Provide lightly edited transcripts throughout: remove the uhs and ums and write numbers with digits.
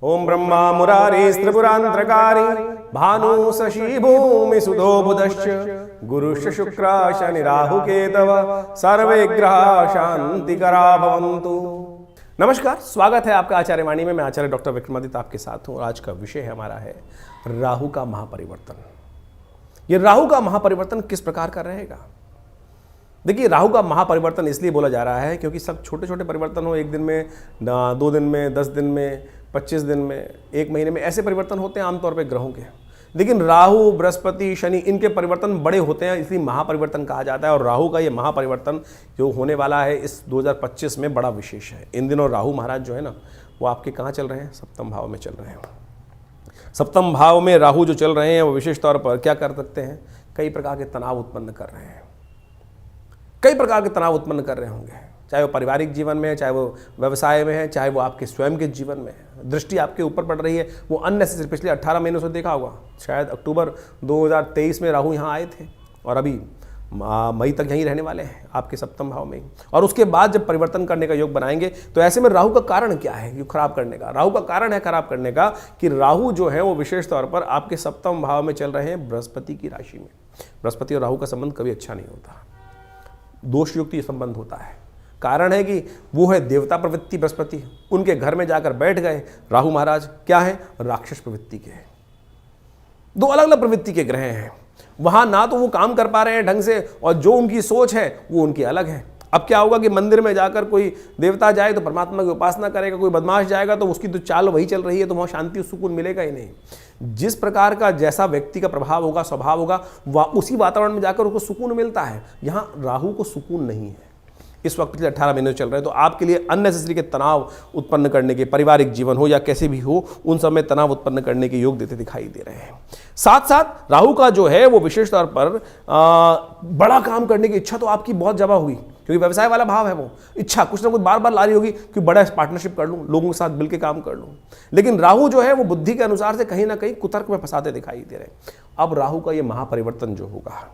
ओम ब्रह्मा मुरारी त्रिपुरांतरकारी भानु शशि भूमि सुधो बुधश्च गुरुश्च शुक्र शनि राहु केतव सर्वे ग्रह शांतिकरा भवन्तु। नमस्कार, स्वागत है आपका आचार्य वाणी में। मैं आचार्य डॉक्टर विक्रमादित्य आपके साथ हूँ। आज का विषय हमारा है राहु का महापरिवर्तन। ये राहु का महापरिवर्तन किस प्रकार का रहेगा? देखिए, राहु का महापरिवर्तन इसलिए बोला जा रहा है क्योंकि सब छोटे छोटे परिवर्तन हो, एक दिन में, 2 दिन में, 10 दिन में, 25 दिन में, 1 महीने में, ऐसे परिवर्तन होते हैं आमतौर पे ग्रहों के। लेकिन राहु, बृहस्पति, शनि, इनके परिवर्तन बड़े होते हैं, इसलिए महापरिवर्तन कहा जाता है। और राहु का ये महापरिवर्तन जो होने वाला है इस 2025 में बड़ा विशेष है। इन दिनों राहु महाराज जो है ना, वो आपके कहाँ चल रहे हैं? सप्तम भाव में चल रहे हैं। सप्तम भाव में राहु जो चल रहे हैं वो विशेष तौर पर क्या कर सकते हैं? कई प्रकार के तनाव उत्पन्न कर रहे हैं। कई प्रकार के तनाव उत्पन्न कर रहे होंगे, चाहे वो पारिवारिक जीवन में है, चाहे वो व्यवसाय में है, चाहे वो आपके स्वयं के जीवन में है। दृष्टि आपके ऊपर पड़ रही है, वो अननेसेसरी। पिछले 18 महीनों से देखा होगा, शायद अक्टूबर 2023 में राहु यहाँ आए थे और अभी मई तक यहीं रहने वाले हैं आपके सप्तम भाव में ही। और उसके बाद जब परिवर्तन करने का योग बनाएंगे तो ऐसे में राहु का कारण क्या है कि खराब करने का? राहु का कारण है खराब करने का कि राहु जो है वो विशेष तौर पर आपके सप्तम भाव में चल रहे हैं बृहस्पति की राशि में। बृहस्पति और राहु का संबंध कभी अच्छा नहीं होता, दोषयुक्त ये संबंध होता है। कारण है कि वो है देवता प्रवृत्ति बृहस्पति, उनके घर में जाकर बैठ गए राहु महाराज। क्या है? राक्षस प्रवृत्ति के। 2 अलग अलग प्रवृत्ति के ग्रह हैं। वहां ना तो वो काम कर पा रहे हैं ढंग से, और जो उनकी सोच है वो उनकी अलग है। अब क्या होगा कि मंदिर में जाकर कोई देवता जाए तो परमात्मा की उपासना करेगा, कोई बदमाश जाएगा तो उसकी तो चाल वही चल रही है, तो वहाँ शांति और सुकून मिलेगा ही नहीं। जिस प्रकार का जैसा व्यक्ति का प्रभाव होगा, स्वभाव होगा, उसी वातावरण में जाकर उसको सुकून मिलता है। यहाँ राहु को सुकून नहीं है इस वक्त। पिछले 18 महीने चल रहे हैं, तो आपके लिए अननेसेसरी के तनाव उत्पन्न करने के, पारिवारिक जीवन हो या कैसे भी हो, उन सब में तनाव उत्पन्न करने के योग देते दिखाई दे रहे हैं। साथ साथ राहु का जो है वो विशेष तौर पर बड़ा काम करने की इच्छा तो आपकी बहुत जमा हुई, क्योंकि व्यवसाय वाला भाव है। वो इच्छा कुछ ना कुछ बार बार ला रही होगी कि बड़ा पार्टनरशिप कर लूँ, लोगों के साथ मिलकर काम कर लूँ। लेकिन राहु जो है वो बुद्धि के अनुसार से कहीं ना कहीं कुतर्क में फंसाते दिखाई दे रहे हैं। अब राहु का ये महापरिवर्तन जो होगा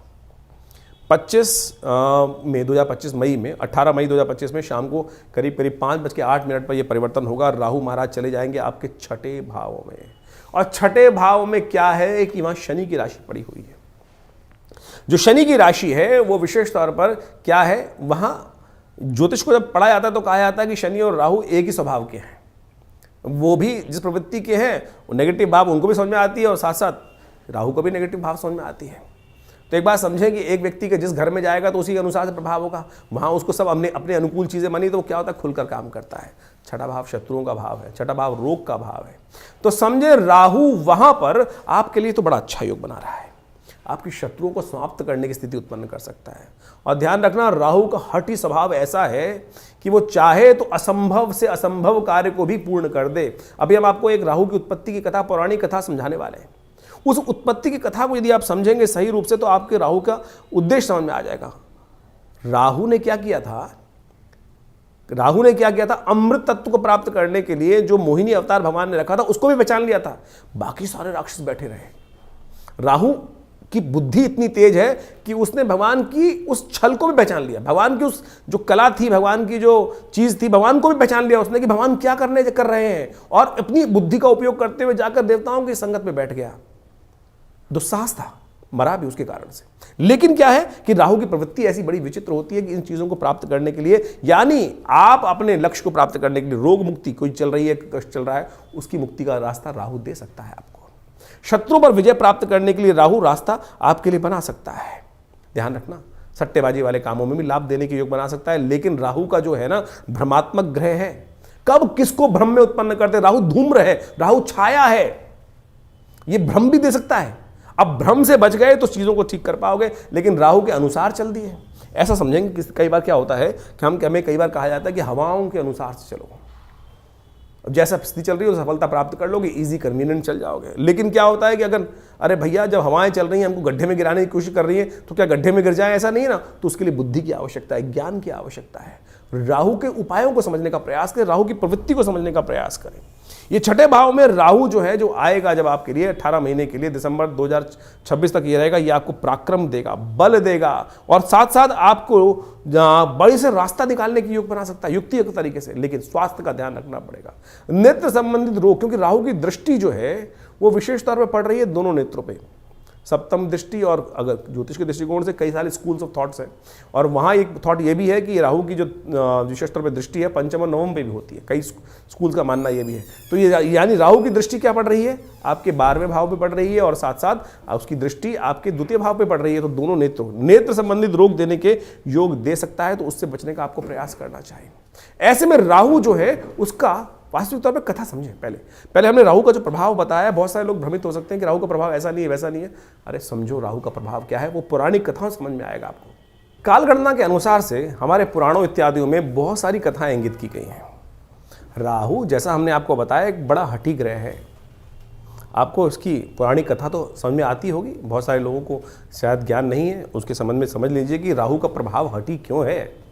25 मई 2025 मई में 18 मई 2025 में शाम को करीब 5:08 पर यह परिवर्तन होगा। राहु महाराज चले जाएंगे आपके 6ठे भाव में। और 6ठे भाव में क्या है कि वहाँ शनि की राशि पड़ी हुई है। जो शनि की राशि है वो विशेष तौर पर क्या है, वहाँ ज्योतिष को जब पढ़ा जाता है तो कहा जाता है कि शनि और राहु एक ही स्वभाव के हैं। वो भी जिस प्रवृत्ति के हैं वो नेगेटिव भाव उनको भी समझ में आती है, और साथ साथ राहु को भी नेगेटिव भाव समझ में आती है। तो एक बात समझें कि एक व्यक्ति के जिस घर में जाएगा तो उसी के अनुसार से प्रभाव होगा। वहाँ उसको सब अपने अनुकूल चीज़ें मानी तो वो क्या होता है, खुलकर काम करता है। 6ठा भाव शत्रुओं का भाव है, 6ठा भाव रोग का भाव है। तो समझे राहु वहाँ पर आपके लिए तो बड़ा अच्छा योग बना रहा है, आपकी शत्रुओं को समाप्त करने की स्थिति उत्पन्न कर सकता है। और ध्यान रखना, राहु का हठी स्वभाव ऐसा है कि वो चाहे तो असंभव से असंभव कार्य को भी पूर्ण कर दे। अभी हम आपको एक राहु की उत्पत्ति की कथा, पौराणिक कथा समझाने वाले हैं। उस उत्पत्ति की कथा को यदि आप समझेंगे सही रूप से तो आपके राहु का उद्देश्य समझ में आ जाएगा। राहु ने क्या किया था? राहु ने क्या किया था? अमृत तत्व को प्राप्त करने के लिए जो मोहिनी अवतार भगवान ने रखा था उसको भी पहचान लिया था, बाकी सारे राक्षस बैठे रहे। राहु की बुद्धि इतनी तेज है कि उसने भगवान की उस छल को भी पहचान लिया, भगवान की उस जो कला थी, भगवान की जो चीज थी, भगवान को भी पहचान लिया उसने कि भगवान क्या कर रहे हैं, और अपनी बुद्धि का उपयोग करते हुए जाकर देवताओं की संगत में बैठ गया। दुस्साहस था, मरा भी उसके कारण से। लेकिन क्या है कि राहु की प्रवृत्ति ऐसी बड़ी विचित्र होती है कि इन चीजों को प्राप्त करने के लिए, यानी आप अपने लक्ष्य को प्राप्त करने के लिए, रोग मुक्ति कोई चल रही है, कष्ट चल रहा है, उसकी मुक्ति का रास्ता राहु दे सकता है आपको। शत्रु पर विजय प्राप्त करने के लिए राहु रास्ता आपके लिए बना सकता है। ध्यान रखना, सट्टेबाजी वाले कामों में भी लाभ देने के योग बना सकता है। लेकिन राहु का जो है ना, भ्रमात्मक ग्रह है, कब किसको भ्रम में उत्पन्न करते। राहु धूम्र है, राहु छाया है, यह भ्रम भी दे सकता है। अब भ्रम से बच गए तो चीजों को ठीक कर पाओगे, लेकिन राहु के अनुसार चल दिए। ऐसा समझेंगे कि कई बार क्या होता है कि हमें कई बार कहा जाता है कि हवाओं के अनुसार से चलो, जैसा स्थिति चल रही है सफलता प्राप्त कर लोगे, इजी कन्वीनियंट चल जाओगे। लेकिन क्या होता है कि अगर अरे भैया जब हवाएं चल रही हैं, हमको गड्ढे में गिराने की कोशिश कर रही है, तो क्या गड्ढे में गिर जाए? ऐसा नहीं है ना। तो उसके लिए बुद्धि की आवश्यकता है, ज्ञान की आवश्यकता है। राहु के उपायों को समझने का प्रयास करें, राहु की प्रवृत्ति को समझने का प्रयास करें। ये छठे भाव में राहु जो है, जो आएगा जब आपके लिए 18 महीने के लिए, दिसंबर 2026 तक ये रहेगा, ये आपको पराक्रम देगा, बल देगा, और साथ साथ आपको बड़ी से रास्ता निकालने की योग बना सकता है युक्तियुक्त तरीके से। लेकिन स्वास्थ्य का ध्यान रखना पड़ेगा, नेत्र संबंधित रोग, क्योंकि राहु की दृष्टि जो है वो विशेष तौर पर पड़ रही है दोनों नेत्रों पे, सप्तम दृष्टि, और अगर ज्योतिष के दृष्टिकोण से कई सारे स्कूल्स ऑफ थॉट्स हैं, और वहाँ एक थॉट ये भी है कि राहु की जो विशेष तौर पर दृष्टि है पंचम और नवम पे भी होती है, कई स्कूल्स का मानना ये भी है। तो ये यानी राहु की दृष्टि क्या पड़ रही है, आपके 12वें भाव पे पड़ रही है, और साथ साथ उसकी दृष्टि आपके द्वितीय भाव पे पड़ रही है। तो दोनों नेत्र संबंधित रोग देने के योग दे सकता है, तो उससे बचने का आपको प्रयास करना चाहिए। ऐसे में राहु जो है उसका वास्तविक तौर पर कथा समझें। पहले हमने राहु का जो प्रभाव बताया, बहुत सारे लोग भ्रमित हो सकते हैं कि राहु का प्रभाव ऐसा नहीं है वैसा नहीं है। अरे समझो राहु का प्रभाव क्या है, वो पौराणिक कथाओं समझ में आएगा आपको। कालगणना के अनुसार से हमारे पुराणों इत्यादियों में बहुत सारी कथाएं इंगित की गई हैं। राहु, जैसा हमने आपको बताया, एक बड़ा हठी ग्रह है। आपको उसकी पौराणिक कथा तो समझ में आती होगी, बहुत सारे लोगों को शायद ज्ञान नहीं है, उसके संबंध में समझ लीजिए कि राहु का प्रभाव हठी क्यों है।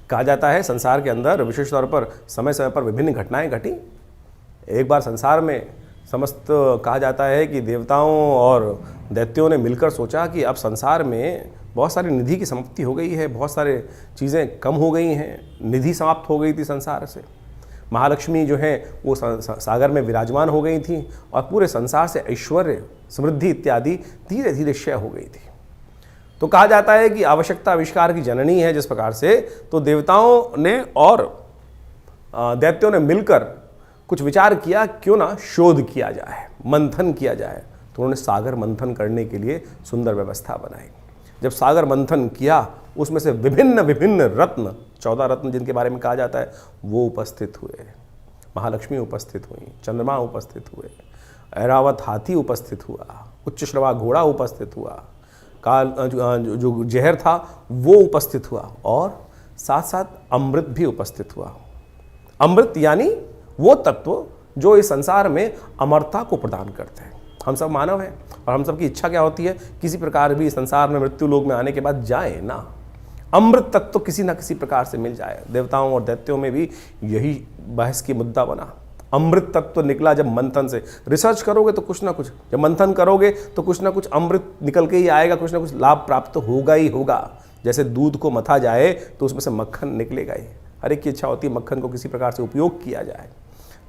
कहा जाता है संसार के अंदर विशेष तौर पर समय समय पर विभिन्न घटनाएं घटी। एक बार संसार में समस्त कहा जाता है कि देवताओं और दैत्यों ने मिलकर सोचा कि अब संसार में बहुत सारी निधि की समाप्ति हो गई है, बहुत सारे चीज़ें कम हो गई हैं, निधि समाप्त हो गई थी संसार से। महालक्ष्मी जो है वो सागर में विराजमान हो गई थी, और पूरे संसार से ऐश्वर्य, समृद्धि इत्यादि धीरे धीरे क्षय हो गई थी। तो कहा जाता है कि आवश्यकता आविष्कार की जननी है। जिस प्रकार से तो देवताओं ने और दैत्यों ने मिलकर कुछ विचार किया, क्यों ना शोध किया जाए, मंथन किया जाए। तो उन्होंने सागर मंथन करने के लिए सुंदर व्यवस्था बनाई। जब सागर मंथन किया, उसमें से विभिन्न विभिन्न रत्न, 14 रत्न जिनके बारे में कहा जाता है, वो उपस्थित हुए। महालक्ष्मी उपस्थित हुई, चंद्रमा उपस्थित हुए, ऐरावत हाथी उपस्थित हुआ, उच्च श्रवा घोड़ा उपस्थित हुआ, काल जो जहर था वो उपस्थित हुआ, और साथ साथ अमृत भी उपस्थित हुआ। अमृत यानी वो तत्व जो इस संसार में अमरता को प्रदान करते हैं। हम सब मानव हैं, और हम सब की इच्छा क्या होती है, किसी प्रकार भी संसार में मृत्यु लोक में आने के बाद जाए ना, अमृत तत्व किसी ना किसी प्रकार से मिल जाए। देवताओं और दैत्यों में भी यही बहस की मुद्दा बना। अमृत तत्व निकला जब मंथन से, रिसर्च करोगे तो कुछ ना कुछ, जब मंथन करोगे तो कुछ ना कुछ अमृत निकल के ही आएगा, कुछ ना कुछ लाभ प्राप्त होगा ही होगा। जैसे दूध को मथा जाए तो उसमें से मक्खन निकलेगा ही। हर एक की इच्छा होती है मक्खन को किसी प्रकार से उपयोग किया जाए,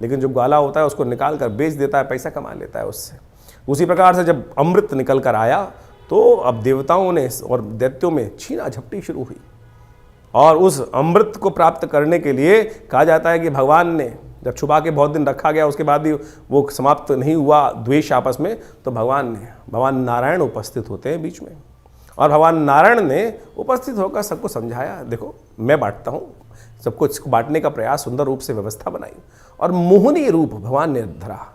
लेकिन जो ग्वाला होता है उसको निकाल कर बेच देता है, पैसा कमा लेता है उससे। उसी प्रकार से जब अमृत निकल कर आया, तो अब देवताओं ने और दैत्यों में छीना झपटी शुरू हुई, और उस अमृत को प्राप्त करने के लिए कहा जाता है कि भगवान ने जब छुपा के बहुत दिन रखा गया, उसके बाद भी वो समाप्त नहीं हुआ द्वेष आपस में, तो भगवान नारायण उपस्थित होते हैं बीच में, और भगवान नारायण ने उपस्थित होकर सबको समझाया, देखो मैं बांटता हूँ, सबको इसको बांटने का प्रयास, सुंदर रूप से व्यवस्था बनाई, और मोहिनी रूप भगवान ने धरा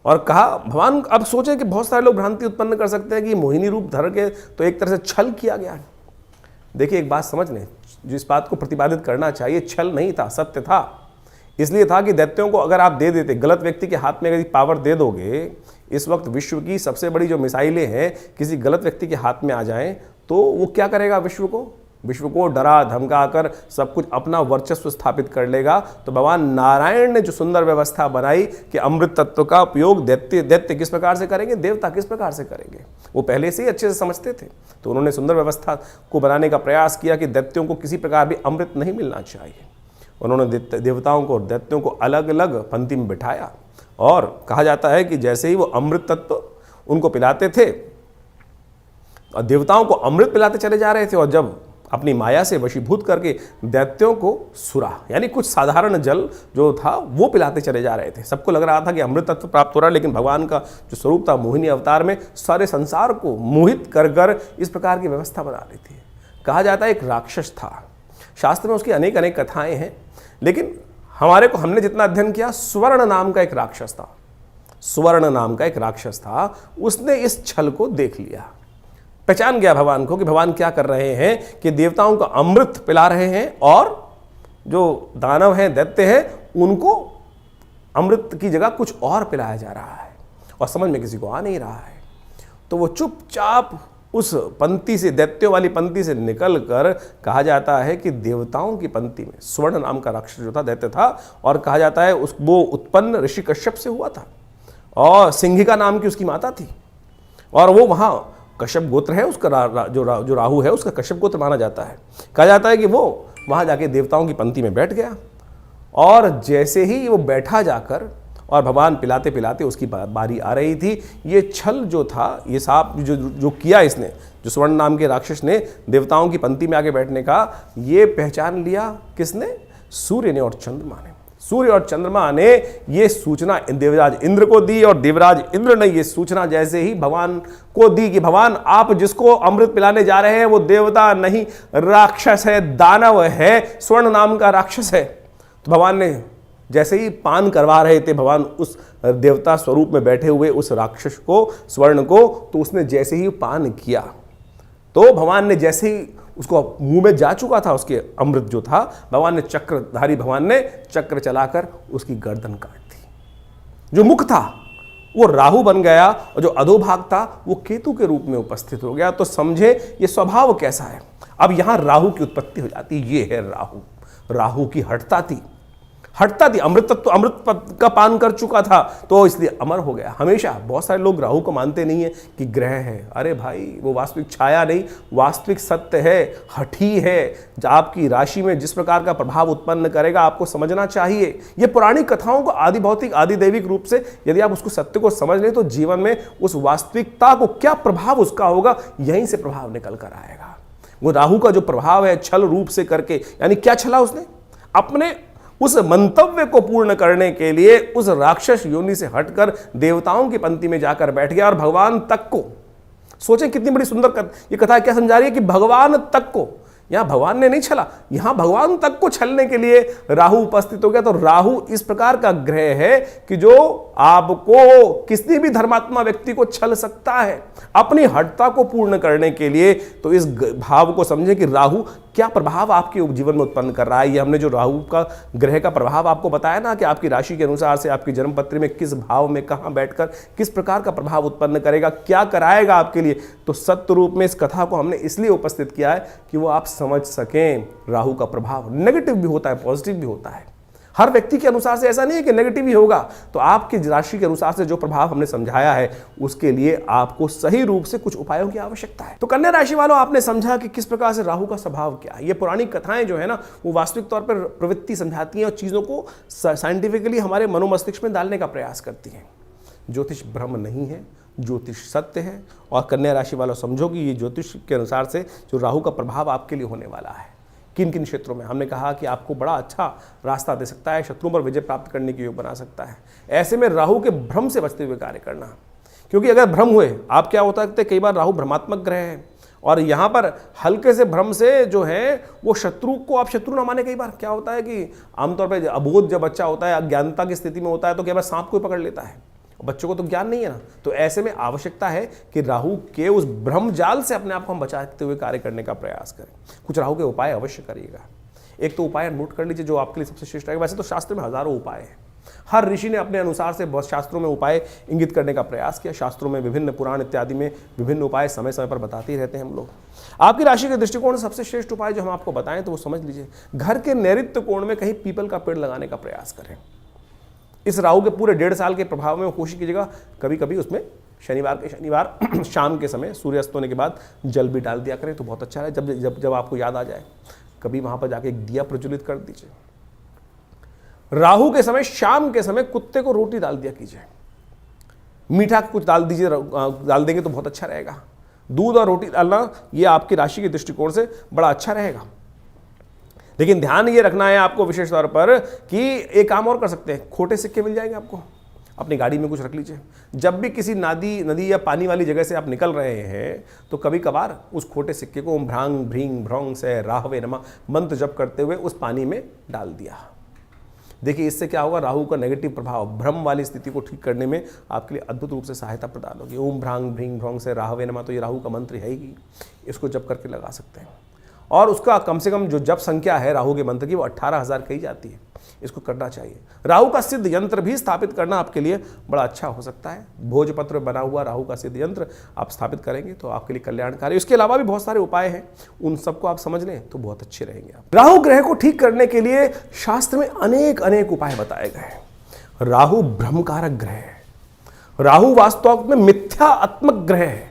और कहा। भगवान अब सोचे कि बहुत सारे लोग भ्रांति उत्पन्न कर सकते हैं कि मोहिनी रूप धर के तो एक तरह से छल किया गया। देखिए एक बात समझ लें, जिस बात को प्रतिपादित करना चाहिए छल नहीं था, सत्य था। इसलिए था कि दैत्यों को अगर आप दे देते, गलत व्यक्ति के हाथ में यदि पावर दे दोगे, इस वक्त विश्व की सबसे बड़ी जो मिसाइलें हैं किसी गलत व्यक्ति के हाथ में आ जाएं, तो वो क्या करेगा, विश्व को डरा धमका कर सब कुछ अपना वर्चस्व स्थापित कर लेगा। तो भगवान नारायण ने जो सुंदर व्यवस्था बनाई कि अमृत तत्व का उपयोग दैत्य किस प्रकार से करेंगे, देवता किस प्रकार से करेंगे, वो पहले से ही अच्छे से समझते थे। तो उन्होंने सुंदर व्यवस्था को बनाने का प्रयास किया कि दैत्यों को किसी प्रकार भी अमृत नहीं मिलना चाहिए। उन्होंने देवताओं को और दैत्यों को अलग अलग पंक्ति में बिठाया, और कहा जाता है कि जैसे ही वो अमृत तत्व उनको पिलाते थे, और देवताओं को अमृत पिलाते चले जा रहे थे, और जब अपनी माया से वशीभूत करके दैत्यों को सुरा यानी कुछ साधारण जल जो था वो पिलाते चले जा रहे थे। सबको लग रहा था कि अमृत तत्व प्राप्त हो रहा है, लेकिन भगवान का जो स्वरूप था मोहिनी अवतार में सारे संसार को मोहित कर कर इस प्रकार की व्यवस्था बना ली थी। कहा जाता है एक राक्षस था, शास्त्र में उसकी अनेक अनेक कथाएं हैं, लेकिन हमने जितना अध्ययन किया, स्वर्ण नाम का एक राक्षस था। उसने इस छल को देख लिया, पहचान गया भगवान को कि भगवान क्या कर रहे हैं कि देवताओं को अमृत पिला रहे हैं, और जो दानव हैं, दैत्य हैं, उनको अमृत की जगह कुछ और पिलाया जा रहा है, और समझ में किसी को आ नहीं रहा है। तो वो चुपचाप उस पंक्ति से, दैत्यों वाली पंक्ति से निकलकर कहा जाता है कि देवताओं की पंक्ति में स्वर्ण नाम का राक्षस जो था, दैत्य था, और कहा जाता है वो उत्पन्न ऋषि कश्यप से हुआ था और सिंहिका नाम की उसकी माता थी, और वो वहाँ कश्यप गोत्र है उसका, जो राहु है उसका कश्यप गोत्र माना जाता है। कहा जाता है कि वो वहाँ जाके देवताओं की पंक्ति में बैठ गया, और जैसे ही वो बैठा जाकर और भगवान पिलाते पिलाते उसकी बारी आ रही थी, ये छल जो था, ये सांप जो किया इसने, जो स्वर्ण नाम के राक्षस ने देवताओं की पंक्ति में आके बैठने का, ये पहचान लिया किसने? सूर्य ने और चंद्रमा ने। सूर्य और चंद्रमा ने ये सूचना देवराज इंद्र को दी, और देवराज इंद्र ने ये सूचना जैसे ही भगवान को दी कि भगवान आप जिसको अमृत पिलाने जा रहे हैं वो देवता नहीं, राक्षस है, दानव है, स्वर्ण नाम का राक्षस है। तो भगवान ने जैसे ही पान करवा रहे थे भगवान उस देवता स्वरूप में बैठे हुए उस राक्षस को, स्वर्ण को, तो उसने जैसे ही पान किया तो भगवान ने जैसे ही उसको मुंह में जा चुका था उसके अमृत जो था, भगवान ने चक्रधारी भगवान ने चक्र चलाकर उसकी गर्दन काट दी। जो मुख था वो राहु बन गया और जो अधोभाग था वो केतु के रूप में उपस्थित हो गया। तो समझे ये स्वभाव कैसा है। अब यहां राहु की उत्पत्ति हो जाती, ये है राहु। राहु की हठता थी, अमृत तत्व, अमृत का पान कर चुका था तो इसलिए अमर हो गया। हमेशा बहुत सारे लोग राहु को मानते नहीं है कि ग्रह है। अरे भाई वो वास्तविक छाया नहीं, वास्तविक सत्य है, हठी है। आपकी राशि में जिस प्रकार का प्रभाव उत्पन्न करेगा आपको समझना चाहिए। ये पौराणिक कथाओं को आदि भौतिक आदि दैविक रूप से यदि आप उसको सत्य को समझ लें तो जीवन में उस वास्तविकता को क्या प्रभाव उसका होगा, यहीं से प्रभाव निकल कर आएगा। वो राहु का जो प्रभाव है छल रूप से करके, यानी क्या छला उसने? अपने उस मंतव्य को पूर्ण करने के लिए उस राक्षस योनि से हटकर देवताओं की पंक्ति में जाकर बैठ गया और भगवान तक को, सोचें कितनी बड़ी सुंदर ये कथा क्या समझा रही है कि भगवान तक को, यहां भगवान ने नहीं छला, यहां भगवान तक को छलने के लिए राहु उपस्थित हो गया। तो राहु इस प्रकार का ग्रह है कि जो आपको किसी भी धर्मात्मा व्यक्ति को छल सकता है अपनी हठता को पूर्ण करने के लिए। तो इस भाव को समझें कि राहु क्या प्रभाव आपके जीवन में उत्पन्न कर रहा है। ये हमने जो राहु का ग्रह का प्रभाव आपको बताया ना कि आपकी राशि के अनुसार से आपकी जन्मपत्री में किस भाव में कहां बैठकर किस प्रकार का प्रभाव उत्पन्न करेगा, क्या कराएगा आपके लिए। तो सत्य रूप में इस कथा को हमने इसलिए उपस्थित किया है कि वो आप समझ सकें राहु का प्रभाव नेगेटिव भी होता है, पॉजिटिव भी होता है। हर व्यक्ति के अनुसार से ऐसा नहीं है कि नेगेटिव ही होगा। तो आपकी राशि के अनुसार से जो प्रभाव हमने समझाया है उसके लिए आपको सही रूप से कुछ उपायों की आवश्यकता है। तो कन्या राशि वालों, आपने समझा कि किस प्रकार से राहु का स्वभाव क्या है। ये पुरानी कथाएं जो है ना वो वास्तविक तौर पर प्रवृत्ति समझाती हैं और चीजों को साइंटिफिकली हमारे मनोमस्तिष्क में डालने का प्रयास करती हैं। ज्योतिष भ्रम नहीं है, ज्योतिष सत्य है। और कन्या राशि वालों समझो कि ये ज्योतिष के अनुसार से जो राहु का प्रभाव आपके लिए होने वाला है किन किन क्षेत्रों में, हमने कहा कि आपको बड़ा अच्छा रास्ता दे सकता है, शत्रुओं पर विजय प्राप्त करने के योग बना सकता है। ऐसे में राहु के भ्रम से बचते हुए कार्य करना, क्योंकि अगर भ्रम हुए, आप क्या होता है कई बार राहु भ्रमात्मक ग्रह है और यहाँ पर हल्के से भ्रम से जो है वो शत्रु को आप शत्रु ना माने। कई बार क्या होता है कि आमतौर पर अबोध जब बच्चा होता है, अज्ञानता की स्थिति में होता है तो कई बार सांप को पकड़ लेता है, बच्चों को तो ज्ञान नहीं है ना। तो ऐसे में आवश्यकता है कि राहु के उस भ्रम जाल से अपने आप को हम बचाते हुए कार्य करने का प्रयास करें। कुछ राहु के उपाय अवश्य करिएगा। एक तो उपाय नोट कर लीजिए जो आपके लिए सबसे श्रेष्ठ रहेगा। वैसे तो शास्त्र में हजारों उपाय हैं, हर ऋषि ने अपने अनुसार से बहुत शास्त्रों में उपाय इंगित करने का प्रयास किया। शास्त्रों में विभिन्न पुराण इत्यादि में विभिन्न उपाय समय समय पर बताते ही रहते हैं हम लोग। आपकी राशि के दृष्टिकोण से सबसे श्रेष्ठ उपाय जो हम आपको बताएं तो वो समझ लीजिए, घर के नैऋत्य कोण में कहीं पीपल का पेड़ लगाने का प्रयास करें। इस राहु के पूरे 1.5 साल के प्रभाव में कोशिश कीजिएगा कभी कभी उसमें शनिवार शाम के समय सूर्यास्त होने के बाद जल भी डाल दिया करें तो बहुत अच्छा है। जब जब जब आपको याद आ जाए कभी वहां पर जाके एक दिया प्रज्वलित कर दीजिए। राहु के समय शाम के समय कुत्ते को रोटी डाल दिया कीजिए, मीठा कुछ डाल दीजिए, डाल देंगे तो बहुत अच्छा रहेगा। दूध और रोटी डालना ये आपकी राशि के दृष्टिकोण से बड़ा अच्छा रहेगा। लेकिन ध्यान ये रखना है आपको विशेष तौर पर कि एक काम और कर सकते हैं, खोटे सिक्के मिल जाएंगे आपको, अपनी गाड़ी में कुछ रख लीजिए। जब भी किसी नदी या पानी वाली जगह से आप निकल रहे हैं तो कभी कभार उस खोटे सिक्के को ओम भ्रांग भ्रींग भ्रौंग से राहवे नमः मंत्र जप करते हुए उस पानी में डाल दिया। देखिए इससे क्या होगा, राहु का नेगेटिव प्रभाव भ्रम वाली स्थिति को ठीक करने में आपके लिए अद्भुत रूप से सहायता प्रदान होगी। ओम भ्रांग भ्रींग भ्रौंग से राहवे नमः तो ये राहु का मंत्र है ही, इसको जप करके लगा सकते हैं। और उसका कम से कम जो जप संख्या है राहु के मंत्र की वो 18,000 कही जाती है। इसको करना चाहिए। राहु का सिद्ध यंत्र भी स्थापित करना आपके लिए बड़ा अच्छा हो सकता है। भोजपत्र में बना हुआ राहु का सिद्ध यंत्र आप स्थापित करेंगे तो आपके लिए कल्याणकारी। इसके अलावा भी बहुत सारे उपाय हैं, उन सबको आप समझ लें तो बहुत अच्छे रहेंगे आप। राहु ग्रह को ठीक करने के लिए शास्त्र में अनेक अनेक उपाय बताए गए हैं। राहु ब्रह्मकारक ग्रह है, राहु वास्तव में मिथ्यात्मक ग्रह है,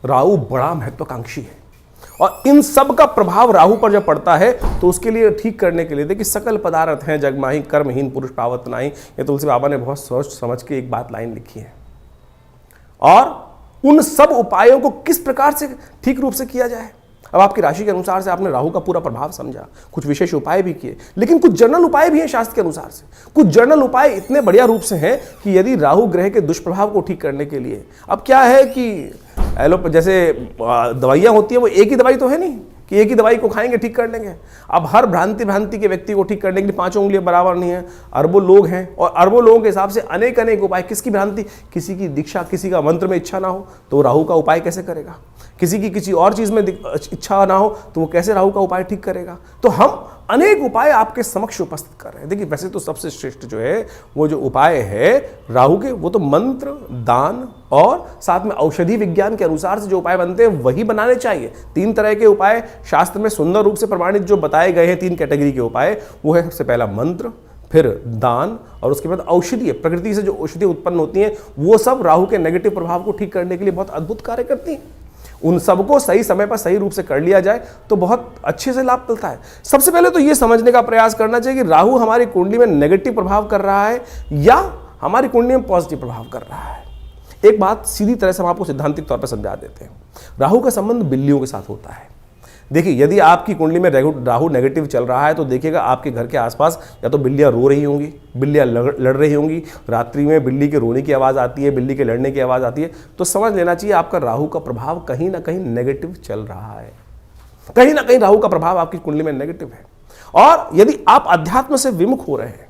राहु बड़ा महत्वाकांक्षी है और इन सब का प्रभाव राहु पर जब पड़ता है तो उसके लिए ठीक करने के लिए देखिए सकल पदार्थ हैं जगमाही कर्महीन पुरुष पावत नाही, ये तुलसी बाबा ने बहुत सोच समझ के एक बात लाइन लिखी है। और उन सब उपायों को किस प्रकार से ठीक रूप से किया जाए, अब आपकी राशि के अनुसार से आपने राहु का पूरा प्रभाव समझा, कुछ विशेष उपाय भी किए, लेकिन कुछ जनरल उपाय भी हैं शास्त्र के अनुसार से। कुछ जनरल उपाय इतने बढ़िया रूप से हैं कि यदि राहु ग्रह के दुष्प्रभाव को ठीक करने के लिए, अब क्या है कि जैसे दवाइयाँ होती है वो एक ही दवाई तो है नहीं कि एक ही दवाई को खाएंगे ठीक कर लेंगे। अब हर भ्रांति के व्यक्ति को ठीक करने के लिए 5 उंगलियां बराबर नहीं है, अरबों लोग हैं और अरबों लोगों के हिसाब से अनेक अनेक उपाय। किसकी भ्रांति, किसी की दीक्षा, किसी का मंत्र में इच्छा ना हो तो राहु का उपाय कैसे करेगा, किसी की किसी और चीज में इच्छा ना हो तो वो कैसे राहु का उपाय ठीक करेगा। तो हम अनेक उपाय आपके समक्ष उपस्थित कर रहे हैं। देखिए वैसे तो सबसे श्रेष्ठ जो है वो जो उपाय है राहु के, वो तो मंत्र, दान और साथ में औषधि विज्ञान के अनुसार से जो उपाय बनते हैं वही बनाने चाहिए। 3 तरह के उपाय शास्त्र में सुंदर रूप से प्रमाणित जो बताए गए हैं, 3 कैटेगरी के उपाय, वो है सबसे पहला मंत्र, फिर दान और उसके बाद औषधि। प्रकृति से जो औषधि उत्पन्न होती हैं वो सब राहु के नेगेटिव प्रभाव को ठीक करने के लिए बहुत अद्भुत कार्य करती हैं। उन सबको सही समय पर सही रूप से कर लिया जाए तो बहुत अच्छे से लाभ मिलता है। सबसे पहले तो ये समझने का प्रयास करना चाहिए कि राहु हमारी कुंडली में नेगेटिव प्रभाव कर रहा है या हमारी कुंडली में पॉजिटिव प्रभाव कर रहा है। एक बात सीधी तरह से हम आपको सिद्धांतिक तौर पर समझा देते हैं। राहु का संबंध बिल्लियों के साथ होता है। देखिए यदि आपकी कुंडली में राहु नेगेटिव चल रहा है तो देखिएगा आपके घर के आसपास या तो बिल्लियां रो रही होंगी, बिल्लियां लड़ रही होंगी, रात्रि में बिल्ली के रोने की आवाज़ आती है, बिल्ली के लड़ने की आवाज़ आती है, तो समझ लेना चाहिए आपका राहु का प्रभाव कहीं ना कहीं नेगेटिव चल रहा है। कहीं ना कहीं राहु का प्रभाव आपकी कुंडली में नेगेटिव है। और यदि आप अध्यात्म से विमुख हो रहे हैं,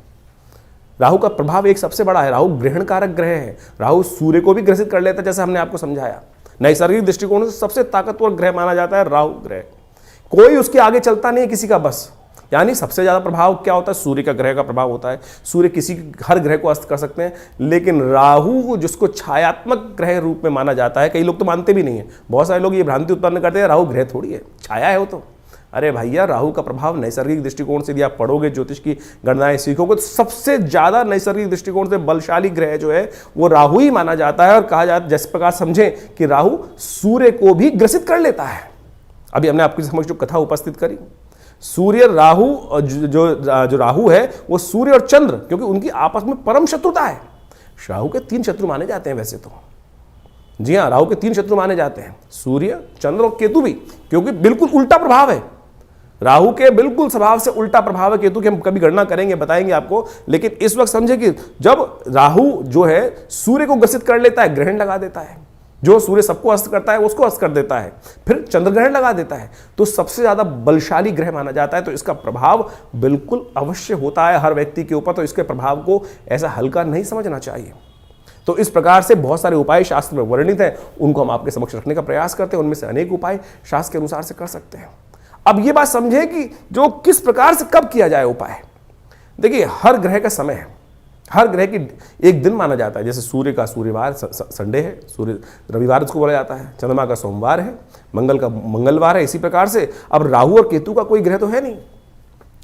राहु का प्रभाव एक सबसे बड़ा है, राहु ग्रहण कारक ग्रह है। राहु सूर्य को भी ग्रसित कर लेता है, जैसे हमने आपको समझाया। नैसर्गिक दृष्टिकोण से सबसे ताकतवर ग्रह माना जाता है राहु ग्रह। कोई उसके आगे चलता नहीं है किसी का बस। यानी सबसे ज्यादा प्रभाव क्या होता है, सूर्य का ग्रह का प्रभाव होता है। सूर्य किसी हर ग्रह को अस्त कर सकते हैं, लेकिन राहु जिसको छायात्मक ग्रह रूप में माना जाता है, कई लोग तो मानते भी नहीं है। बहुत सारे लोग ये भ्रांति उत्पन्न करते हैं राहु ग्रह थोड़ी है, छाया है वो तो। अरे भैया राहु का प्रभाव नैसर्गिक दृष्टिकोण से यदि आप पढ़ोगे, ज्योतिष की गणनाएं सीखोगे, तो सबसे ज्यादा नैसर्गिक दृष्टिकोण से बलशाली ग्रह जो है वो राहु ही माना जाता है। और कहा जाता है, जिस प्रकार समझें कि राहु सूर्य को भी ग्रसित कर लेता है। अभी हमने आपके समक्ष जो कथा उपस्थित करी, सूर्य राहु जो राहु है वो सूर्य और चंद्र, क्योंकि उनकी आपस में परम शत्रुता है। राहु के 3 शत्रु माने जाते हैं वैसे तो। जी हाँ, राहु के 3 शत्रु माने जाते हैं, सूर्य, चंद्र और केतु भी, क्योंकि बिल्कुल उल्टा प्रभाव है। राहु के बिल्कुल स्वभाव से उल्टा प्रभाव है केतु की। हम कभी गणना करेंगे, बताएंगे आपको। लेकिन इस वक्त समझे कि जब राहु जो है सूर्य को ग्रसित कर लेता है, ग्रहण लगा देता है। जो सूर्य सबको अस्त करता है उसको अस्त कर देता है, फिर चंद्र ग्रहण लगा देता है, तो सबसे ज्यादा बलशाली ग्रह माना जाता है। तो इसका प्रभाव बिल्कुल अवश्य होता है हर व्यक्ति के ऊपर। तो इसके प्रभाव को ऐसा हल्का नहीं समझना चाहिए। तो इस प्रकार से बहुत सारे उपाय शास्त्र में वर्णित हैं, उनको हम आपके समक्ष रखने का प्रयास करते हैं। उनमें से अनेक उपाय शास्त्र के अनुसार से कर सकते हैं। अब ये बात समझे कि जो किस प्रकार से कब किया जाए उपाय। देखिए हर ग्रह का समय है, हर ग्रह की एक दिन माना जाता है। जैसे सूर्य का सूर्यवार संडे है, सूर्य रविवार उसको बोला जाता है, चंद्रमा का सोमवार है, मंगल का मंगलवार है। इसी प्रकार से अब राहु और केतु का कोई ग्रह तो है नहीं,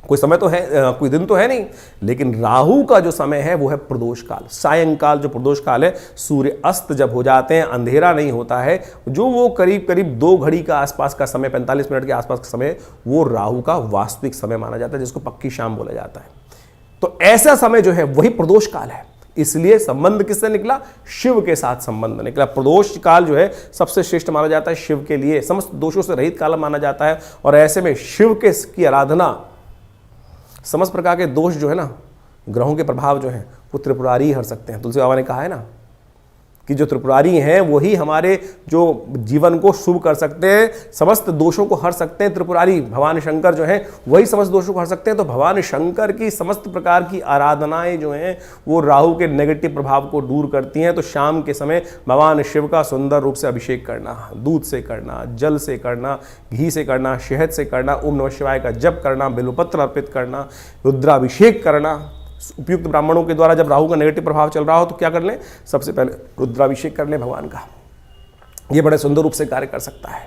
कोई समय तो है, कोई दिन तो है नहीं। लेकिन राहु का जो समय है वो है प्रदोष काल, सायंकाल जो प्रदोष काल है। सूर्य अस्त जब हो जाते हैं, अंधेरा नहीं होता है, जो वो करीब करीब 2 घड़ी का आसपास का समय, 45 मिनट के आसपास का समय, वो राहु का वास्तविक समय माना जाता है, जिसको पक्की शाम बोला जाता है। तो ऐसा समय जो है वही प्रदोष काल है। इसलिए संबंध किससे निकला, शिव के साथ संबंध निकला। प्रदोष काल जो है सबसे श्रेष्ठ माना जाता है शिव के लिए, समस्त दोषों से रहित काल माना जाता है। और ऐसे में शिव के की आराधना, समस्त प्रकार के दोष जो है ना, ग्रहों के प्रभाव जो है वो त्रिपुरारी हर सकते हैं। तुलसी बाबा ने कहा है ना कि जो त्रिपुरारी हैं वही हमारे जो जीवन को शुभ कर सकते हैं, समस्त दोषों को हर सकते हैं। त्रिपुरारी भगवान शंकर जो हैं वही समस्त दोषों को हर सकते हैं। तो भगवान शंकर की समस्त प्रकार की आराधनाएं जो हैं वो राहु के नेगेटिव प्रभाव को दूर करती हैं। तो शाम के समय भगवान शिव का सुंदर रूप से अभिषेक करना, दूध से करना, जल से करना, घी से करना, शहद से करना, ओम नमः शिवाय का जप करना, बिल्वपत्र अर्पित करना, रुद्राभिषेक करना। उपयुक्त ब्राह्मणों के द्वारा जब राहु का नेगेटिव प्रभाव चल रहा हो तो क्या कर लें, सबसे पहले रुद्राभिषेक कर लें भगवान का। ये बड़े सुंदर रूप से कार्य कर सकता है।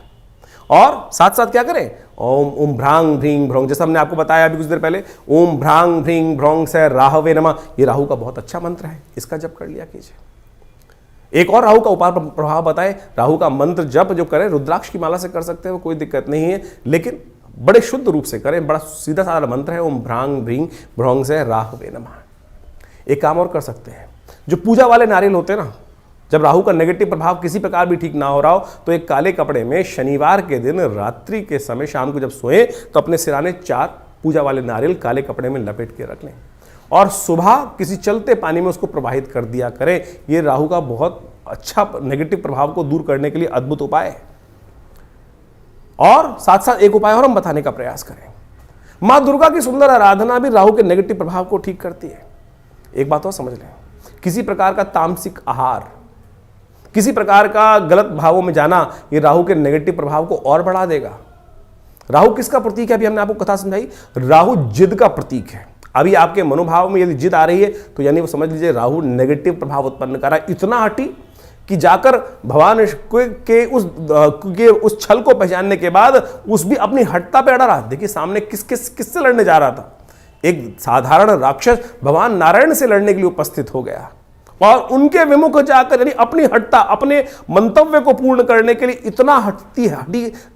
और साथ साथ क्या करें, ओम ओम भ्रांग भ्रींग भ्रौंग, जैसा हमने आपको बताया अभी कुछ देर पहले, ओम भ्रांग भ्रींग भ्रौंग से राहवे नमः, ये राहु का बहुत अच्छा मंत्र है, इसका जप कर लिया कीजिए। एक और राहु का उपाय प्रभाव बताए, राहु का मंत्र जप जो करें रुद्राक्ष की माला से कर सकते हैं, वो कोई दिक्कत नहीं है, लेकिन बड़े शुद्ध रूप से करें। बड़ा सीधा साधा मंत्र है, ओम भ्रांग भ्रींग भ्रौंग से राहवे नमः। एक काम और कर सकते हैं, जो पूजा वाले नारियल होते हैं ना, जब राहु का नेगेटिव प्रभाव किसी प्रकार भी ठीक ना हो रहा हो तो एक काले कपड़े में शनिवार के दिन रात्रि के समय शाम को जब सोए तो अपने सिराने 4 पूजा वाले नारियल काले कपड़े में लपेट के रख लें और सुबह किसी चलते पानी में उसको प्रवाहित कर दिया करें। ये राहु का बहुत अच्छा नेगेटिव प्रभाव को दूर करने के लिए अद्भुत उपाय है। और साथ साथ एक उपाय और हम बताने का प्रयास करें, मां दुर्गा की सुंदर आराधना भी राहु के नेगेटिव प्रभाव को ठीक करती है। एक बात और समझ लें, किसी प्रकार का तामसिक आहार, किसी प्रकार का गलत भावों में जाना, ये राहु के नेगेटिव प्रभाव को और बढ़ा देगा। राहु किसका प्रतीक है, अभी हमने आपको कथा समझाई, राहु जिद का प्रतीक है। अभी आपके मनोभाव में यदि जिद आ रही है तो यानी वो समझ लीजिए राहु नेगेटिव प्रभाव उत्पन्न कर रहा है, इतना हठी कि जाकर भगवान के उस छल को पहचानने के बाद उस भी अपनी हटता पे अड़ा रहा। देखिए सामने किससे लड़ने जा रहा था, एक साधारण राक्षस भगवान नारायण से लड़ने के लिए उपस्थित हो गया और उनके विमुख जाकर यानी अपनी हटता, अपने मंतव्य को पूर्ण करने के लिए इतना हटी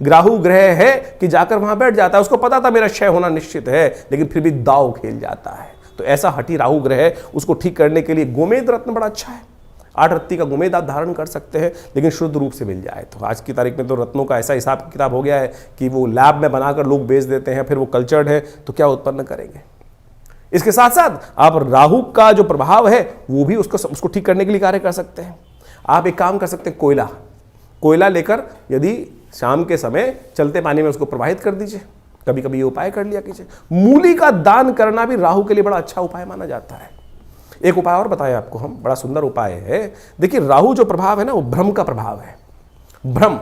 राहु ग्रह है कि जाकर वहां बैठ जाता है। उसको पता था मेरा क्षय होना निश्चित है, लेकिन फिर भी दाव खेल जाता है। तो ऐसा हटी राहु ग्रह है, उसको ठीक करने के लिए गोमेद रत्न बड़ा अच्छा है। 8 रत्ती का गोमेद आप धारण कर सकते हैं, लेकिन शुद्ध रूप से मिल जाए। तो आज की तारीख में तो रत्नों का ऐसा हिसाब किताब हो गया है कि वो लैब में बनाकर लोग बेच देते हैं, फिर वो कल्चर्ड है तो क्या उत्पन्न करेंगे। इसके साथ साथ आप राहु का जो प्रभाव है वो भी उसको ठीक करने के लिए कार्य कर सकते हैं। आप एक काम कर सकते हैं, कोयला लेकर यदि शाम के समय चलते पानी में उसको प्रवाहित कर दीजिए, कभी कभी ये उपाय कर लिया कीजिए। मूली का दान करना भी राहु के लिए बड़ा अच्छा उपाय माना जाता है। एक उपाय और बताया आपको हम, बड़ा सुंदर उपाय है। देखिए राहु जो प्रभाव है ना, वो भ्रम का प्रभाव है। भ्रम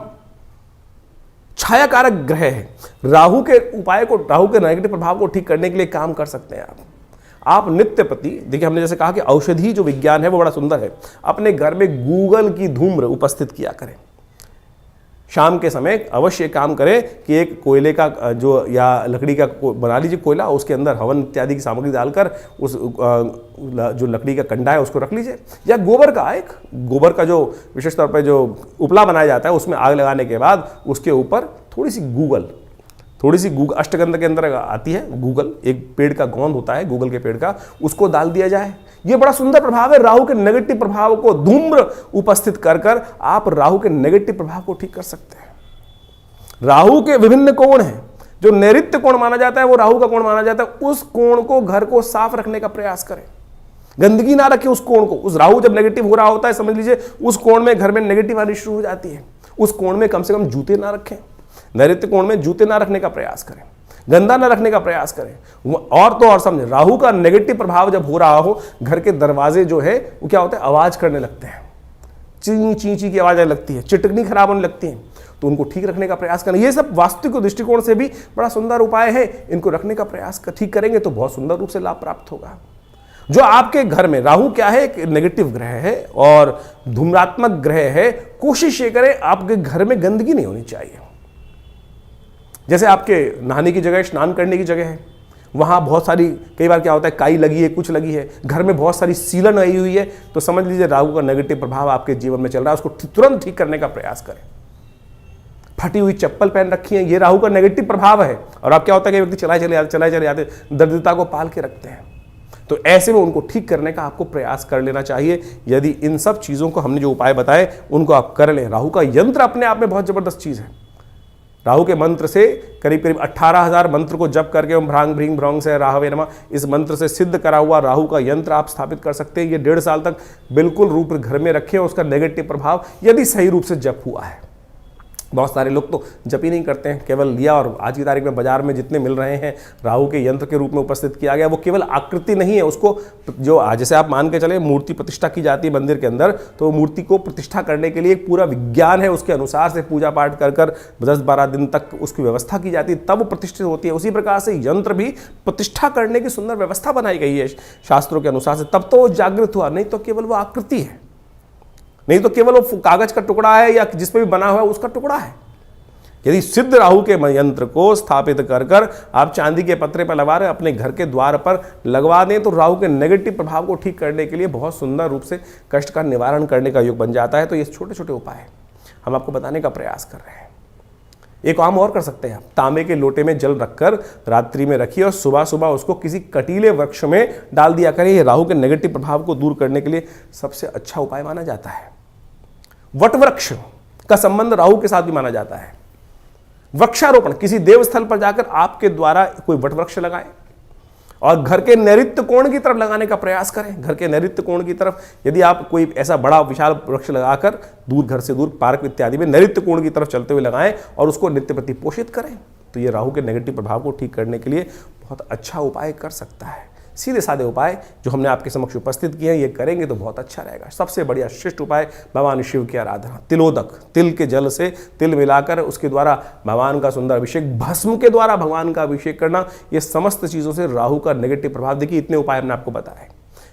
छाया कारक ग्रह है। राहु के उपाय को, राहु के नेगेटिव प्रभाव को ठीक करने के लिए काम कर सकते हैं आप नित्य प्रति। देखिए हमने जैसे कहा कि औषधि जो विज्ञान है वो बड़ा सुंदर है। अपने घर में गूगल की धूम्र उपस्थित किया करें। शाम के समय अवश्य काम करें कि एक कोयले का जो या लकड़ी का बना लीजिए कोयला, उसके अंदर हवन इत्यादि की सामग्री डालकर उस जो लकड़ी का कंडा है उसको रख लीजिए, या गोबर का जो विशेष तौर पर जो उपला बनाया जाता है उसमें आग लगाने के बाद उसके ऊपर थोड़ी सी गूगल अष्टगंध के अंदर आती है गूगल, एक पेड़ का गोंद होता है गूगल के पेड़ का, उसको डाल दिया जाए। ये बड़ा सुंदर प्रभाव है। राहु के नेगेटिव प्रभाव को धूम्र उपस्थित कर आप राहु के नेगेटिव प्रभाव को ठीक कर सकते हैं। राहु के विभिन्न कोण हैं। जो नैऋत्य कोण माना जाता है वो राहु का कोण माना जाता है। उस कोण को, घर को साफ रखने का प्रयास करें, गंदगी ना रखें उस कोण को। उस राहु जब नेगेटिव हो रहा होता है समझ लीजिए उस कोण में घर में नेगेटिव आनी शुरू हो जाती है। उस कोण में कम से कम जूते ना रखें, नैऋत्य कोण में जूते ना रखने का प्रयास करें, गंदा न रखने का प्रयास करें। और तो और समझे, राहु का नेगेटिव प्रभाव जब हो रहा हो, घर के दरवाजे जो है वो क्या होते हैं, आवाज करने लगते हैं, ची ची ची की आवाज आने लगती है, चिटकनी खराब होने लगती है, तो उनको ठीक रखने का प्रयास करें। ये सब वास्तविक दृष्टिकोण से भी बड़ा सुंदर उपाय है। इनको रखने का प्रयास ठीक करेंगे तो बहुत सुंदर रूप से लाभ प्राप्त होगा। जो आपके घर में राहु क्या है, एक नेगेटिव ग्रह है और धूम्रात्मक ग्रह है, कोशिश ये करें आपके घर में गंदगी नहीं होनी चाहिए। जैसे आपके नहाने की जगह, स्नान करने की जगह है, वहाँ बहुत सारी, कई बार क्या होता है काई लगी है, कुछ लगी है, घर में बहुत सारी सीलन आई हुई है, तो समझ लीजिए राहु का नेगेटिव प्रभाव आपके जीवन में चल रहा है। उसको तुरंत ठीक करने का प्रयास करें। फटी हुई चप्पल पहन रखी है, ये राहु का नेगेटिव प्रभाव है। और अब क्या होता है कि व्यक्ति चलाए चले जाते दरिद्रता को पाल के रखते हैं, तो ऐसे में उनको ठीक करने का आपको प्रयास कर लेना चाहिए। यदि इन सब चीज़ों को हमने जो उपाय बताए उनको आप कर लें। राहु का यंत्र अपने आप में बहुत जबरदस्त चीज़ है। राहु के मंत्र से करीब करीब 18,000 मंत्र को जप करके ओम भ्रांग भ्रीं भ्रौंग से राहवे नमः, इस मंत्र से सिद्ध करा हुआ राहु का यंत्र आप स्थापित कर सकते हैं। ये 1.5 साल तक बिल्कुल रूप घर में रखें, उसका नेगेटिव प्रभाव यदि सही रूप से जप हुआ है। बहुत सारे लोग तो जप ही नहीं करते हैं, केवल लिया और आज की तारीख में बाजार में जितने मिल रहे हैं राहु के यंत्र के रूप में उपस्थित किया गया, वो केवल आकृति नहीं है, उसको जो जैसे आप मान के चले मूर्ति प्रतिष्ठा की जाती है मंदिर के अंदर, तो मूर्ति को प्रतिष्ठा करने के लिए एक पूरा विज्ञान है, उसके अनुसार से पूजा पाठ कर 10-12 दिन तक उसकी व्यवस्था की जाती है, तब वो प्रतिष्ठित होती है। उसी प्रकार से यंत्र भी प्रतिष्ठा करने की सुंदर व्यवस्था बनाई गई है शास्त्रों के अनुसार से, तब तो वो जागृत हुआ, नहीं तो केवल वो आकृति है, नहीं तो केवल वो कागज का टुकड़ा है या जिस पे भी बना हुआ है उसका टुकड़ा है। यदि सिद्ध राहु के यंत्र को स्थापित कर आप चांदी के पत्रे पर लगा रहे अपने घर के द्वार पर लगवा दें, तो राहु के नेगेटिव प्रभाव को ठीक करने के लिए बहुत सुंदर रूप से कष्ट का निवारण करने का योग बन जाता है। तो ये छोटे छोटे उपाय हम आपको बताने का प्रयास कर रहे हैं। एक काम और कर सकते हैं आप, तांबे के लोटे में जल रखकर रात्रि में रखिए और सुबह सुबह उसको किसी कटीले वृक्ष में डाल दिया करें। ये राहु के नेगेटिव प्रभाव को दूर करने के लिए सबसे अच्छा उपाय माना जाता है। वट वृक्ष का संबंध राहु के साथ भी माना जाता है। वृक्षारोपण, किसी देवस्थल पर जाकर आपके द्वारा कोई वट वृक्ष लगाएं और घर के नैऋत्य कोण की तरफ लगाने का प्रयास करें। घर के नैऋत्य कोण की तरफ यदि आप कोई ऐसा बड़ा विशाल वृक्ष लगाकर दूर, घर से दूर, पार्क इत्यादि में नैऋत्य कोण की तरफ चलते हुए लगाएं और उसको नित्य प्रति पोषित करें, तो ये राहु के नेगेटिव प्रभाव को ठीक करने के लिए बहुत अच्छा उपाय कर सकता है। सीधे साधे उपाय जो हमने आपके समक्ष उपस्थित किए हैं, ये करेंगे तो बहुत अच्छा रहेगा। सबसे बढ़िया श्रेष्ठ उपाय भगवान शिव की आराधना, तिलोदक, तिल के जल से तिल मिलाकर उसके द्वारा भगवान का सुंदर अभिषेक, भस्म के द्वारा भगवान का अभिषेक करना, ये समस्त चीज़ों से राहु का नेगेटिव प्रभाव, देखिए इतने उपाय हमने आपको बताए,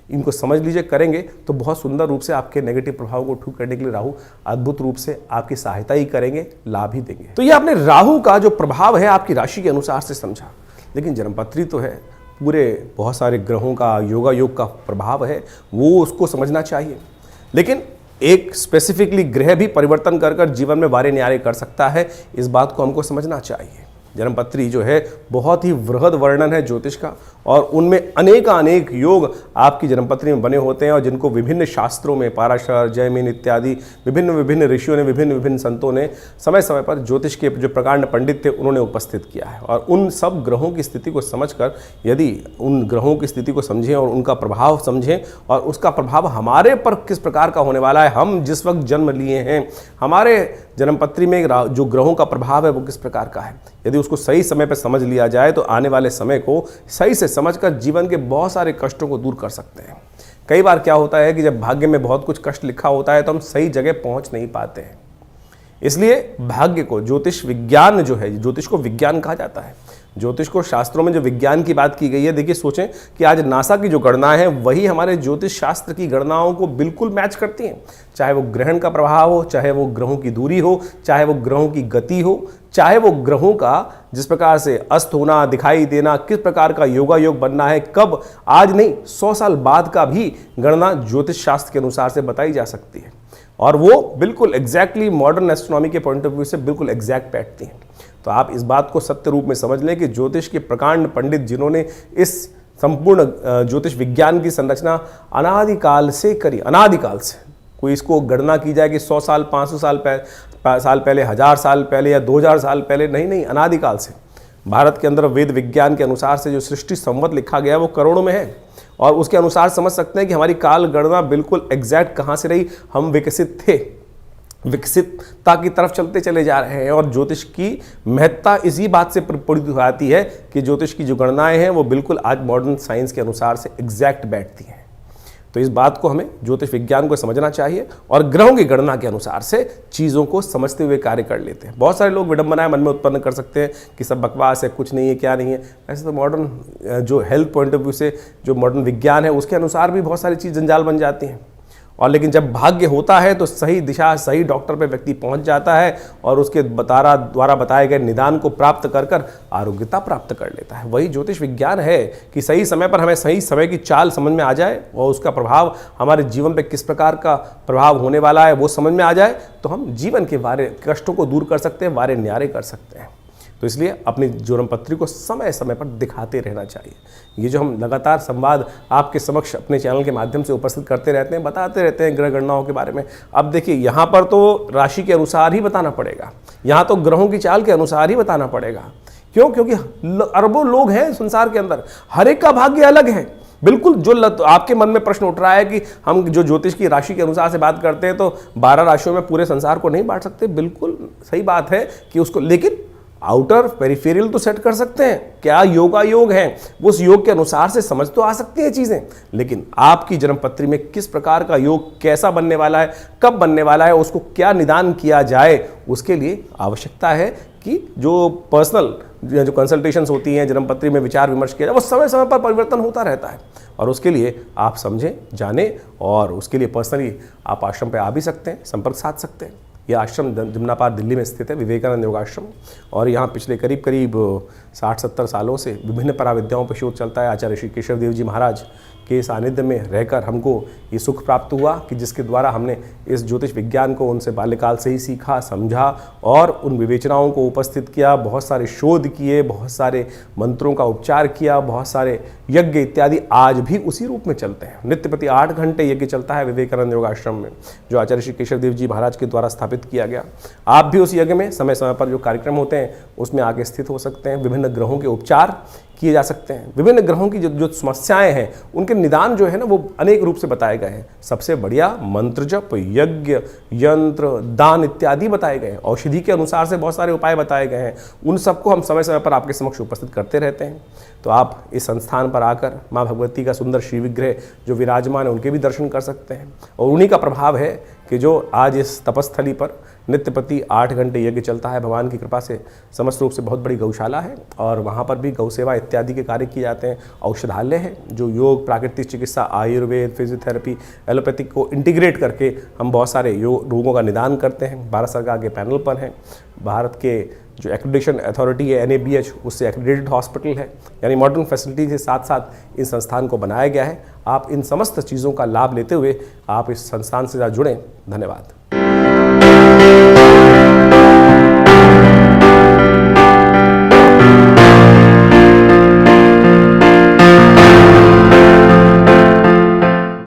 इनको समझ लीजिए, करेंगे तो बहुत सुंदर रूप से आपके नेगेटिव प्रभाव को ठीक करने के लिए राहु अद्भुत रूप से आपकी सहायता ही करेंगे, लाभ ही देंगे। तो ये आपने राहु का जो प्रभाव है आपकी राशि के अनुसार से समझा, लेकिन जन्मपत्री तो है, पूरे बहुत सारे ग्रहों का योगा योग का प्रभाव है, वो उसको समझना चाहिए। लेकिन एक स्पेसिफिकली ग्रह भी परिवर्तन कर जीवन में वारे न्यारे कर सकता है, इस बात को हमको समझना चाहिए। जन्मपत्री जो है बहुत ही वृहद वर्णन है ज्योतिष का, और उनमें अनेक योग आपकी जन्मपत्री में बने होते हैं, और जिनको विभिन्न शास्त्रों में पाराशर, जैमिन इत्यादि विभिन्न ऋषियों ने, विभिन्न संतों ने समय समय पर ज्योतिष के जो प्रकांड पंडित थे उन्होंने उपस्थित किया है। और उन सब ग्रहों की स्थिति को समझकर, यदि उन ग्रहों की स्थिति को समझें और उनका प्रभाव समझें और उसका प्रभाव हमारे पर किस प्रकार का होने वाला है, हम जिस वक्त जन्म लिए हैं, हमारे जन्मपत्री में जो ग्रहों का प्रभाव है वो किस प्रकार का है, यदि उसको सही समय पर समझ लिया जाए तो आने वाले समय को सही से समझकर जीवन के बहुत सारे कष्टों को दूर कर सकते हैं। कई बार क्या होता है कि जब भाग्य में बहुत कुछ कष्ट लिखा होता है तो हम सही जगह पहुंच नहीं पाते हैं। इसलिए भाग्य को, ज्योतिष विज्ञान जो है, ज्योतिष को विज्ञान कहा जाता है, ज्योतिष को शास्त्रों में जो विज्ञान की बात की गई है, देखिए सोचें कि आज नासा की जो गणनाएं हैं वही हमारे ज्योतिष शास्त्र की गणनाओं को बिल्कुल मैच करती हैं। चाहे वो ग्रहण का प्रभाव हो, चाहे वो ग्रहों की दूरी हो, चाहे वो ग्रहों की गति हो, चाहे वो ग्रहों का जिस प्रकार से अस्त होना, दिखाई देना, किस प्रकार का योगा योग बनना है, कब, आज नहीं 100 साल बाद का भी गणना ज्योतिष शास्त्र के अनुसार से बताई जा सकती है, और वो बिल्कुल एग्जैक्टली मॉडर्न एस्ट्रोनॉमी के पॉइंट ऑफ व्यू से बिल्कुल एग्जैक्ट बैठती हैं। तो आप इस बात को सत्य रूप में समझ लें कि ज्योतिष के प्रकांड पंडित जिन्होंने इस संपूर्ण ज्योतिष विज्ञान की संरचना अनादिकाल से करी, अनादिकाल से, कोई इसको गणना की जाए कि 100 साल, 500 साल पहले, 1000 साल पहले या 2000 साल पहले, नहीं, अनादिकाल से भारत के अंदर वेद विज्ञान के अनुसार से जो सृष्टि संवत लिखा गया वो करोड़ों में है, और उसके अनुसार समझ सकते हैं कि हमारी काल गणना बिल्कुल एग्जैक्ट कहाँ से रही। हम विकसित थे, विकसितता की तरफ चलते चले जा रहे हैं, और ज्योतिष की महत्ता इसी बात से प्रपूरित हो जाती है कि ज्योतिष की जो गणनाएं हैं वो बिल्कुल आज मॉडर्न साइंस के अनुसार से एग्जैक्ट बैठती हैं। तो इस बात को हमें ज्योतिष विज्ञान को समझना चाहिए और ग्रहों की गणना के अनुसार से चीज़ों को समझते हुए कार्य कर लेते हैं। बहुत सारे लोग विडंबनाएं मन में उत्पन्न कर सकते हैं कि सब बकवास है, कुछ नहीं है, क्या नहीं है। ऐसे तो मॉडर्न जो हेल्थ पॉइंट ऑफ व्यू से जो मॉडर्न विज्ञान है उसके अनुसार भी बहुत सारी चीज़ जंजाल बन जाती हैं। और लेकिन जब भाग्य होता है तो सही दिशा, सही डॉक्टर पे व्यक्ति पहुंच जाता है और उसके द्वारा बताए गए निदान को प्राप्त कर आरोग्यता प्राप्त कर लेता है। वही ज्योतिष विज्ञान है कि सही समय पर हमें सही समय की चाल समझ में आ जाए और उसका प्रभाव हमारे जीवन पे किस प्रकार का प्रभाव होने वाला है वो समझ में आ जाए, तो हम जीवन के वारे कष्टों को दूर कर सकते हैं, वारे न्यारे कर सकते हैं। तो तो इसलिए अपनी ज्वरम पत्री को समय समय पर दिखाते रहना चाहिए। ये जो हम लगातार संवाद आपके समक्ष अपने चैनल के माध्यम से उपस्थित करते रहते हैं, बताते रहते हैं ग्रह गणनाओं के बारे में। अब देखिए यहाँ पर तो राशि के अनुसार ही बताना पड़ेगा, यहाँ तो ग्रहों की चाल के अनुसार ही बताना पड़ेगा। क्यों? क्योंकि अरबों लोग हैं संसार के अंदर, हर एक का भाग्य अलग है। बिल्कुल जो आपके मन में प्रश्न उठ रहा है कि हम जो ज्योतिष की राशि के अनुसार से बात करते हैं तो 12 राशियों में पूरे संसार को नहीं बांट सकते, बिल्कुल सही बात है कि उसको, लेकिन आउटर पेरिफेरल तो सेट कर सकते हैं। क्या योगा योग है, उस योग के अनुसार से समझ तो आ सकती हैं चीजें, लेकिन आपकी जन्मपत्री में किस प्रकार का योग कैसा बनने वाला है, कब बनने वाला है, उसको क्या निदान किया जाए, उसके लिए आवश्यकता है कि जो पर्सनल जो कंसल्टेशंस होती हैं, जन्मपत्री में विचार विमर्श किया जाए, वो समय समय पर परिवर्तन होता रहता है। और उसके लिए आप समझें, जानें, और उसके लिए पर्सनली आप आश्रम पे आ भी सकते हैं, संपर्क साध सकते हैं। यह आश्रम जमुनापार दिल्ली में स्थित है, विवेकानंद योगाश्रम, और यहाँ पिछले करीब 60-70 सालों से विभिन्न पराविद्याओं पर शोध चलता है। आचार्य श्री केशव देव जी महाराज के सानिध्य में रहकर हमको ये सुख प्राप्त हुआ कि जिसके द्वारा हमने इस ज्योतिष विज्ञान को उनसे बाल्यकाल से ही सीखा, समझा और उन विवेचनाओं को उपस्थित किया, बहुत सारे शोध किए, बहुत सारे मंत्रों का उपचार किया, बहुत सारे यज्ञ इत्यादि आज भी उसी रूप में चलते हैं। नित्य प्रति 8 घंटे यज्ञ चलता है विवेकानंद योगाश्रम में, जो आचार्य श्री केशव देव जी महाराज के द्वारा स्थापित किया गया। आप भी उस यज्ञ में समय समय पर जो कार्यक्रम होते हैं उसमें आगे स्थित हो सकते हैं। विभिन्न ग्रहों के उपचार किए जा सकते हैं, विभिन्न ग्रहों की जो समस्याएं हैं उनके निदान जो है ना वो अनेक रूप से बताए गए हैं। सबसे बढ़िया मंत्र जप, यज्ञ, यंत्र, दान इत्यादि बताए गए हैं। औषधि के अनुसार से बहुत सारे उपाय बताए गए हैं, उन सबको हम समय समय पर आपके समक्ष उपस्थित करते रहते हैं। तो आप इस संस्थान पर आकर माँ भगवती का सुंदर श्री विग्रह जो विराजमान है उनके भी दर्शन कर सकते हैं। और उन्हीं का प्रभाव है कि जो आज इस तपस्थली पर नित्य प्रति 8 घंटे यज्ञ चलता है, भगवान की कृपा से समस्त रूप से बहुत बड़ी गौशाला है और वहाँ पर भी गौ सेवा इत्यादि के कार्य किए जाते हैं। औषधालय है जो योग, प्राकृतिक चिकित्सा, आयुर्वेद, फिजियोथेरेपी, एलोपैथिक को इंटीग्रेट करके हम बहुत सारे रोगों का निदान करते हैं। भारत सरकार के पैनल पर हैं। भारत के जो एक्रेडिटेशन अथॉरिटी है NABH, उससे एक्रेडिटेड हॉस्पिटल है, यानी मॉडर्न फैसिलिटी के साथ साथ इस संस्थान को बनाया गया है। आप इन समस्त चीज़ों का लाभ लेते हुए आप इस संस्थान से जुड़ें। धन्यवाद।